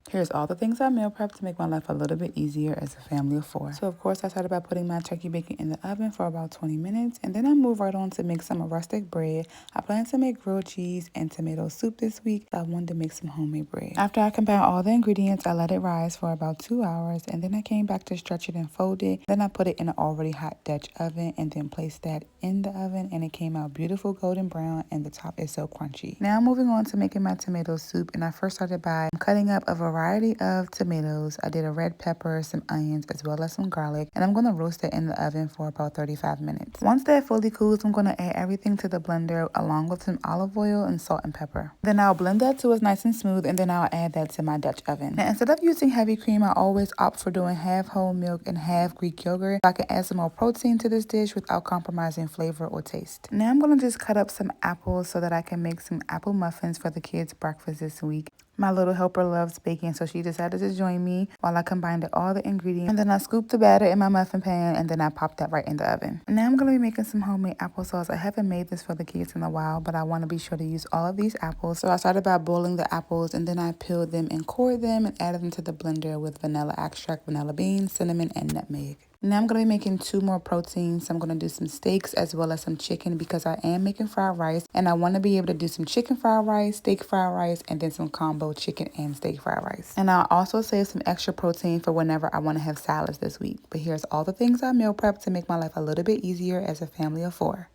Here's all the things I meal prep to make my life a little bit easier as a family of 4. So of course I started by putting my turkey bacon in the oven for about 20 minutes, and then I moved right on to make some rustic bread. I plan to make grilled cheese and tomato soup this week, so I wanted to make some homemade bread. After I combined all the ingredients, I let it rise for about 2 hours, and then I came back to stretch it and fold it. Then I put it in an already hot Dutch oven and then placed that in the oven, and it came out beautiful golden brown and the top is so crunchy. Now moving on to making my tomato soup, and I first started by cutting up a variety of tomatoes. I did a red pepper, some onions, as well as some garlic, and I'm going to roast it in the oven for about 35 minutes. Once that fully cools, I'm going to add everything to the blender along with some olive oil and salt and pepper. Then I'll blend that till it's nice and smooth, and then I'll add that to my Dutch oven. Now instead of using heavy cream, I always opt for doing half whole milk and half Greek yogurt so I can add some more protein to this dish without compromising flavor or taste. Now I'm going to just cut up some apples so that I can make some apple muffins for the kids' breakfast this week. My little helper loves baking, so she decided to join me while I combined all the ingredients. And then I scooped the batter in my muffin pan, and then I popped that right in the oven. Now I'm going to be making some homemade applesauce. I haven't made this for the kids in a while, but I want to be sure to use all of these apples. So I started by boiling the apples, and then I peeled them and cored them and added them to the blender with vanilla extract, vanilla beans, cinnamon, and nutmeg. Now I'm going to be making 2 more proteins. I'm going to do some steaks as well as some chicken because I am making fried rice, and I want to be able to do some chicken fried rice, steak fried rice, and then some combo chicken and steak fried rice. And I'll also save some extra protein for whenever I want to have salads this week. But here's all the things I meal prep to make my life a little bit easier as a family of 4.